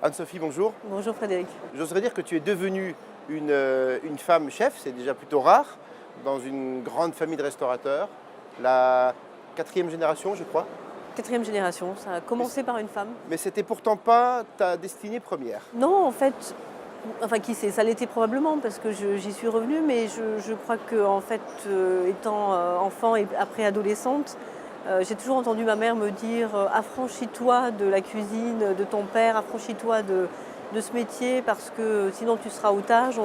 Anne-Sophie, bonjour. Bonjour Frédéric. J'oserais dire que tu es devenue une femme chef, c'est déjà plutôt rare, dans une grande famille de restaurateurs, la quatrième génération, je crois. Quatrième génération, ça a commencé par une femme. Mais c'était pourtant pas ta destinée première. Non, en fait, enfin qui sait, ça l'était probablement parce que j'y suis revenue, mais je crois que en fait, étant enfant et après adolescente, j'ai toujours entendu ma mère me dire affranchis-toi de la cuisine de ton père, affranchis-toi de ce métier parce que sinon tu seras otage.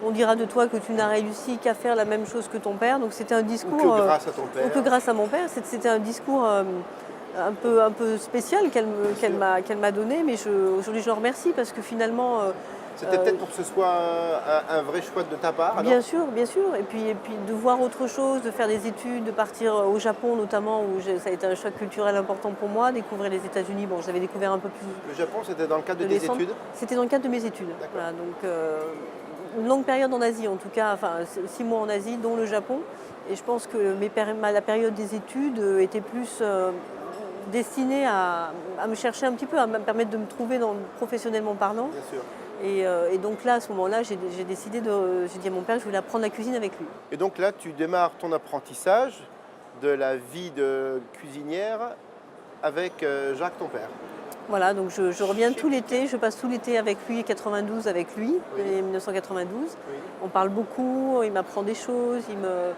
On dira de toi que tu n'as réussi qu'à faire la même chose que ton père. Donc c'était un discours. Ou que grâce à ton père. Ou que grâce à mon père. C'était un discours un peu spécial qu'elle m'a donné, mais aujourd'hui je le remercie parce que finalement. C'était peut-être pour que ce soit un vrai choix de ta part, alors? Bien sûr, bien sûr. Et puis de voir autre chose, de faire des études, de partir au Japon notamment, où ça a été un choc culturel important pour moi, découvrir les États-Unis. Bon, j'avais découvert un peu plus. Le Japon, c'était dans le cadre de tes études? C'était dans le cadre de mes études. Voilà, donc une longue période en Asie, en tout cas, enfin 6 mois en Asie, dont le Japon. Et je pense que la période des études était plus destinée à me chercher un petit peu, à me permettre de me trouver professionnellement parlant. Bien sûr. Et donc là, à ce moment-là, j'ai dit à mon père que je voulais apprendre la cuisine avec lui. Et donc là, tu démarres ton apprentissage de la vie de cuisinière avec Jacques, ton père. Voilà, donc je reviens tout l'été, je passe tout l'été avec lui, 92 avec lui, Oui. 1992. Oui. On parle beaucoup, il m'apprend des choses, il me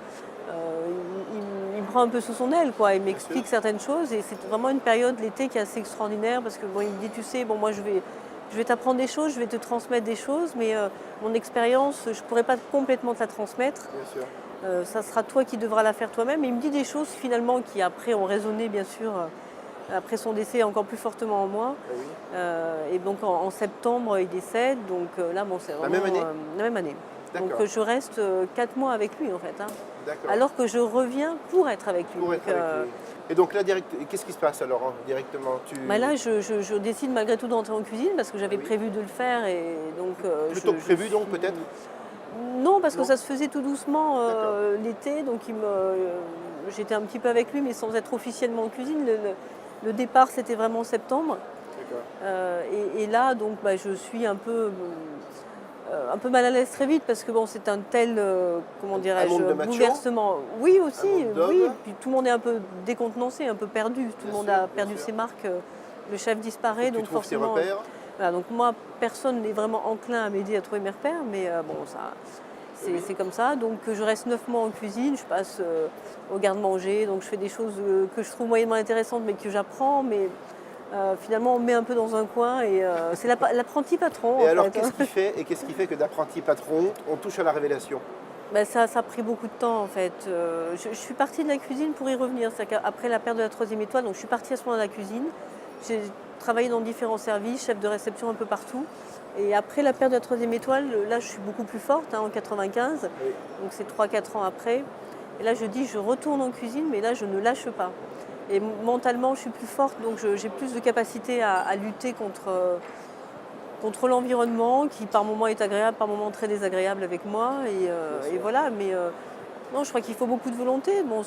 prend un peu sous son aile, quoi. Il m'explique certaines choses et c'est vraiment une période, l'été, qui est assez extraordinaire parce que bon, il me dit, tu sais, bon, moi je vais t'apprendre des choses, je vais te transmettre des choses, mais mon expérience, je ne pourrais pas complètement te la transmettre. Bien sûr. Ça sera toi qui devras la faire toi-même. Et il me dit des choses finalement qui après ont résonné, bien sûr, après son décès encore plus fortement en moi. Ah oui. Et donc en septembre, il décède. Donc là, bon, c'est vraiment même année la même année. Donc D'accord. je reste 4 mois avec lui en fait. Hein. D'accord. Alors que je reviens pour être avec lui. Pour être avec lui. Et donc là, qu'est-ce qui se passe alors directement? Bah là, je décide malgré tout d'entrer en cuisine parce que j'avais prévu de le faire. Et donc, Plutôt que prévu donc peut-être? Non, parce Non. que ça se faisait tout doucement l'été. Donc j'étais un petit peu avec lui, mais sans être officiellement en cuisine. Le départ, c'était vraiment en septembre. Et là, donc, bah, je suis un peu mal à l'aise très vite parce que bon, c'est un tel, comment dirais-je, bouleversement. Oui, aussi, oui. Puis tout le monde est un peu décontenancé, un peu perdu. Tout le monde a perdu ses marques. Le chef disparaît, donc forcément. Voilà, donc moi, personne n'est vraiment enclin à m'aider à trouver mes repères, mais bon, ça, c'est comme ça. Donc je reste 9 mois en cuisine, je passe au garde-manger, donc je fais des choses que je trouve moyennement intéressantes, mais que j'apprends, mais finalement on me met un peu dans un coin et c'est l'apprenti patron. Et alors, qu'est-ce qui fait que d'apprenti patron, on touche à la révélation? Ben, ça a pris beaucoup de temps en fait. Je suis partie de la cuisine pour y revenir. Après la perte de la 3e étoile, donc je suis partie à ce moment de la cuisine. J'ai travaillé dans différents services, chef de réception un peu partout. Et après la perte de la 3e étoile, là je suis beaucoup plus forte, hein, en 95. Oui. Donc c'est 3-4 ans après. Et là je dis je retourne en cuisine, mais là je ne lâche pas. Et mentalement je suis plus forte, donc j'ai plus de capacité à lutter contre l'environnement qui par moments est agréable, par moments très désagréable avec moi. Et voilà, mais non, je crois qu'il faut beaucoup de volonté. Bon,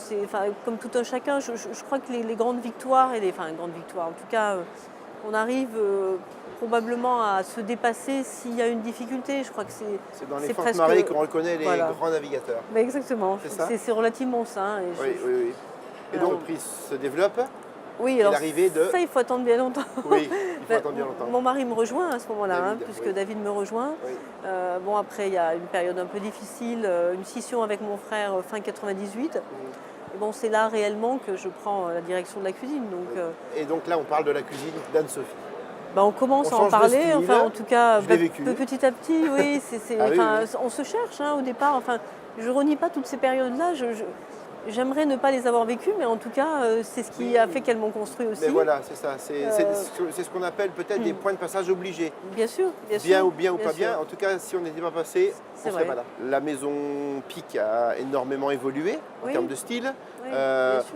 comme tout un chacun, je crois que les grandes victoires, grandes victoires, en tout cas, on arrive probablement à se dépasser s'il y a une difficulté. Je crois que c'est dans les fortes marées qu'on reconnaît les grands navigateurs. Mais exactement, c'est relativement ça. Oui. Et donc l'entreprise se développe. Oui, alors ça, il faut attendre bien longtemps. Oui, il faut attendre bien longtemps. Mon mari me rejoint à ce moment-là, puisque oui. David me rejoint. Oui. Bon, après, il y a une période un peu difficile, une scission avec mon frère fin 98. Et bon, c'est là réellement que je prends la direction de la cuisine. Donc, Et donc là, on parle de la cuisine d'Anne-Sophie. Ben, on commence à en parler, style, enfin en tout cas petit à petit, oui. Oui. On se cherche au départ. Enfin, je renie pas toutes ces périodes-là. J'aimerais ne pas les avoir vécues, mais en tout cas, c'est ce qui a fait qu'elles m'ont construit aussi. Mais voilà, c'est ça. C'est ce qu'on appelle peut-être des points de passage obligés. Bien sûr. Bien ou pas bien. En tout cas, si on n'était pas passé, on ne serait pas là. La maison Pic a énormément évolué en termes de style. Oui,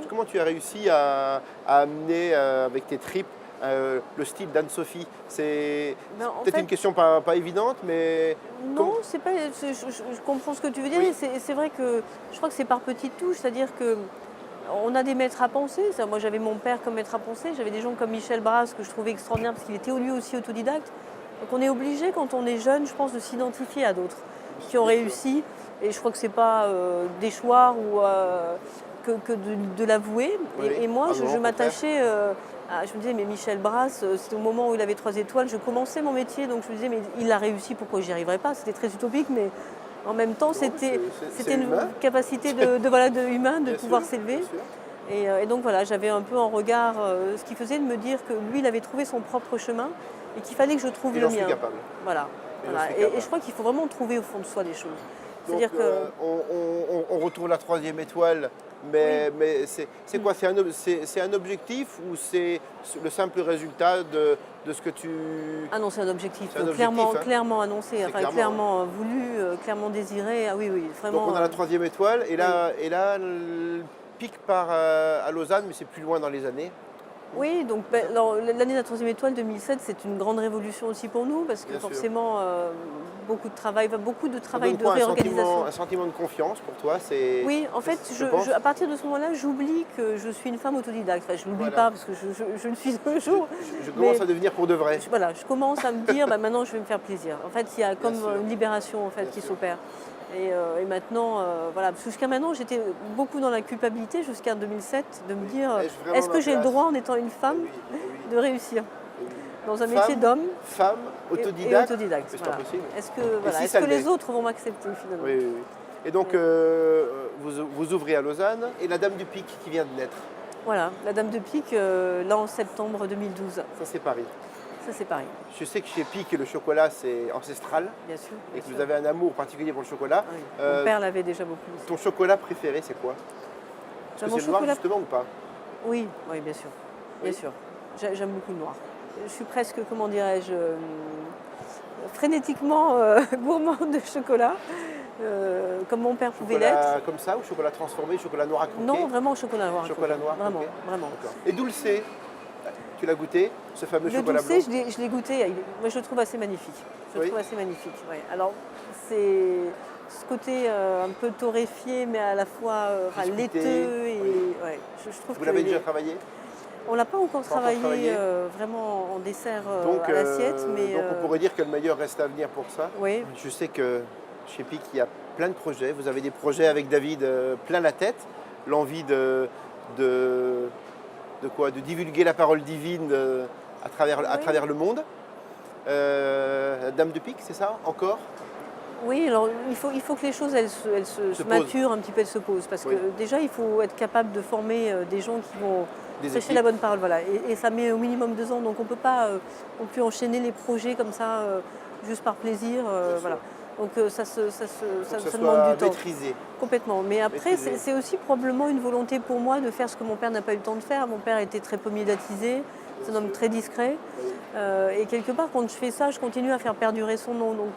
comment tu as réussi à amener avec tes tripes le style d'Anne-Sophie? C'est peut-être une question pas évidente, mais... Non, c'est pas. Je comprends ce que tu veux dire. Oui. C'est vrai que je crois que c'est par petites touches, c'est-à-dire que On a des maîtres à penser. Moi, j'avais mon père comme maître à penser. J'avais des gens comme Michel Brasse que je trouvais extraordinaire parce qu'il était lui aussi autodidacte. Donc on est obligé, quand on est jeune, je pense, de s'identifier à d'autres qui ont réussi. Et je crois que c'est pas déchoir ou que de l'avouer. Oui. Et moi, Ah je non, m'attachais je me disais, mais Michel Brasse, c'était au moment où il avait 3 étoiles, je commençais mon métier, donc je me disais, mais il a réussi, pourquoi j'y arriverais pas? C'était très utopique, mais en même temps, c'était une humain. capacité humain de Bien pouvoir sûr, s'élever. bien sûr. Et donc voilà, j'avais un peu en regard ce qui faisait de me dire que lui, il avait trouvé son propre chemin et qu'il fallait que je trouve Et le j'en suis mien. capable. Voilà. Et Voilà. j'en suis Et capable. je crois qu'il faut vraiment trouver au fond de soi les choses. Donc, C'est-à-dire que on retrouve la 3e étoile, mais c'est quoi? C'est un objectif ou c'est le simple résultat de ce que tu... ah non, c'est un objectif, C'est un clairement, objectif, hein. clairement annoncé, C'est enfin clairement, clairement voulu, clairement désiré. Ah oui, oui, vraiment. Donc on a la 3e étoile et là le pic part à Lausanne, mais c'est plus loin dans les années. Oui, donc alors, l'année de la 3e étoile 2007, c'est une grande révolution aussi pour nous parce que Bien sûr. forcément beaucoup de travail Ça donne de quoi, réorganisation. un sentiment de confiance pour toi? Oui, en fait, je pense. à partir de ce moment-là, j'oublie que je suis une femme autodidacte. Enfin, je ne l'oublie Voilà. pas parce que je le suis toujours. Je commence Mais à devenir pour de vrai. voilà, je commence à me dire, maintenant, je vais me faire plaisir. En fait, il y a comme sûr. une libération en fait, Bien qui sûr. s'opère. Et maintenant, voilà, parce que jusqu'à maintenant, j'étais beaucoup dans la culpabilité jusqu'à 2007 de me dire, Ai-je vraiment est-ce que ma j'ai le place? droit, en étant une femme, Oui, oui. de réussir dans un Femme, métier d'homme Femme, et autodidacte. autodidacte. Mais c'est Voilà. pas possible. Est-ce que, si est-ce ça que les l'est? autres vont m'accepter finalement? Oui, oui, oui. Et donc, vous ouvrez à Lausanne et la Dame du Pic qui vient de naître. Voilà, la Dame de Pique, là en septembre 2012. Ça, c'est Paris. Ça, c'est Paris, Je sais que chez Pic, le chocolat, c'est ancestral bien sûr. et bien que sûr. vous avez un amour particulier pour le chocolat. Oui. Euh, Mon père l'avait déjà beaucoup. Aussi. Ton chocolat préféré, c'est quoi? Est-ce que Mon c'est le noir, chocolat- justement, ou pas? Oui, oui, bien sûr. Bien Oui. sûr. J'aime beaucoup le noir. Je suis presque, comment dirais-je, frénétiquement gourmande de chocolat, comme mon père pouvait l'être. Chocolat comme ça ou chocolat transformé, chocolat noir à croquer? Non, vraiment chocolat noir. Chocolat croquer. noir, Vraiment, ok. vraiment. D'accord. Et Dulcé, tu l'as goûté, ce fameux Le chocolat Dulcé, blanc? je l'ai goûté. Moi, je le trouve assez magnifique. Je le Oui. trouve assez magnifique. Ouais. Alors, c'est ce côté un peu torréfié, mais à la fois Biscuité, laiteux. Et, oui. ouais, je trouve Vous que l'avez déjà travaillé? on l'a pas encore Pas encore travaillé travaillé. vraiment en dessert Donc, à l'assiette, mais donc on pourrait dire que le meilleur reste à venir pour ça. oui. Je sais que chez Pic, il y a plein de projets. Vous avez des projets avec David plein la tête. L'envie de quoi? De divulguer la parole divine à travers le monde. Dame de Pique, c'est ça? Encore? Oui, alors il faut que les choses elles se posent. maturent un petit peu, elles se posent. Parce Oui. que déjà, il faut être capable de former des gens qui vont Des prêcher équipes. la bonne parole. Voilà. Et ça met au minimum 2 ans. Donc on ne peut pas non plus enchaîner les projets comme ça, juste par plaisir. Bien Voilà. sûr. Donc ça Faut que ça demande soit du temps. maîtrisé. Complètement. Mais après, Maîtriser. c'est aussi probablement une volonté pour moi de faire ce que mon père n'a pas eu le temps de faire. Mon père était très peu médiatisé, c'est un homme très discret. Et quelque part, quand je fais ça, je continue à faire perdurer son nom. Donc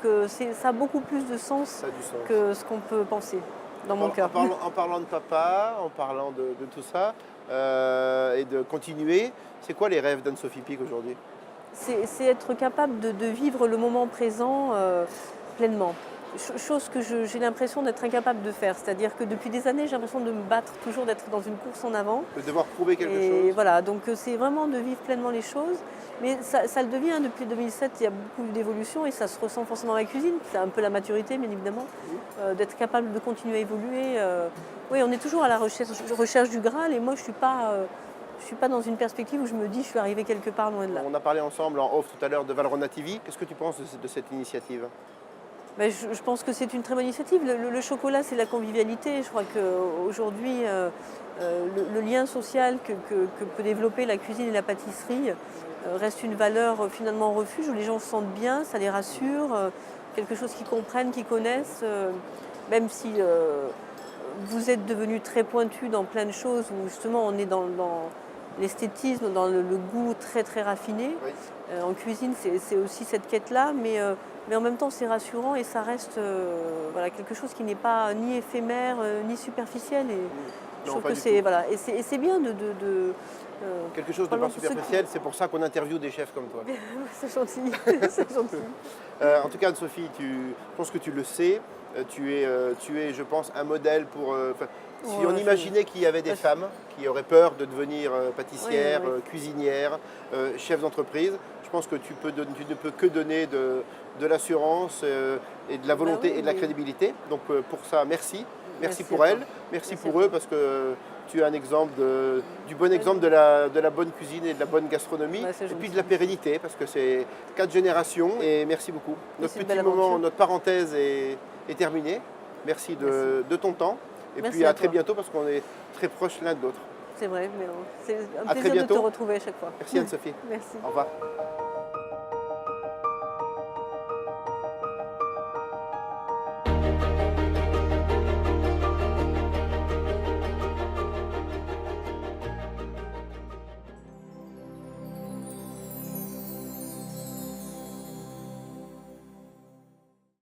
ça a beaucoup plus de sens Ça a du sens. que ce qu'on peut penser dans mon cœur. En parlant de papa, en parlant de tout ça, et de continuer, c'est quoi les rêves d'Anne-Sophie Pic aujourd'hui? C'est être capable de vivre le moment présent pleinement. Chose que j'ai l'impression d'être incapable de faire. C'est-à-dire que depuis des années, j'ai l'impression de me battre, toujours d'être dans une course en avant. De devoir prouver quelque Et chose? voilà, donc c'est vraiment de vivre pleinement les choses. Mais ça le devient, depuis 2007, il y a beaucoup d'évolution et ça se ressent forcément dans la cuisine. C'est un peu la maturité, bien évidemment, d'être capable de continuer à évoluer. Oui, on est toujours à la recherche du Graal et moi, je suis pas dans une perspective où je me dis je suis arrivée quelque part loin de là. On a parlé ensemble en off tout à l'heure de Valrhona TV. Qu'est-ce que tu penses de cette initiative? Ben, je pense que c'est une très bonne initiative. Le chocolat, c'est la convivialité. Je crois qu'aujourd'hui, le lien social que peut développer la cuisine et la pâtisserie reste une valeur finalement refuge où les gens se sentent bien, ça les rassure, quelque chose qu'ils comprennent, qu'ils connaissent, même si vous êtes devenu très pointu dans plein de choses où justement on est dans l'esthétisme, dans le goût très très raffiné. Oui. En cuisine, c'est aussi cette quête-là, mais en même temps c'est rassurant et ça reste voilà, quelque chose qui n'est pas ni éphémère ni superficiel. Et je Non, trouve pas que du c'est tout. voilà, et c'est bien de Quelque chose de Pendant pas que ceux qui- superficiel, c'est pour ça qu'on interviewe des chefs comme toi. c'est gentil, c'est gentil. En tout cas, Anne-Sophie, je pense que tu le sais, Tu es, je pense, un modèle pour... si Ouais, on imaginait qu'il y avait des femmes qui auraient peur de devenir pâtissières, Oui, oui. Cuisinières, chefs d'entreprise, je pense que tu ne peux que donner de l'assurance et de la volonté oui, et de la mais- crédibilité. Donc pour ça, merci. Merci Merci pour à elles, toi. merci Merci pour à eux toi. parce que tu es un exemple du bon Ouais. exemple de la bonne cuisine et de la bonne gastronomie Bah, c'est et puis gentil. de la pérennité parce que c'est 4 générations et merci beaucoup. Notre c'est une petit belle moment, aventure. notre parenthèse est terminée. Merci de ton temps et Merci puis à à très toi. bientôt parce qu'on est très proches l'un de l'autre. C'est vrai, mais c'est un À très plaisir de te bientôt. retrouver à chaque fois. Merci Anne-Sophie. Merci. Au revoir.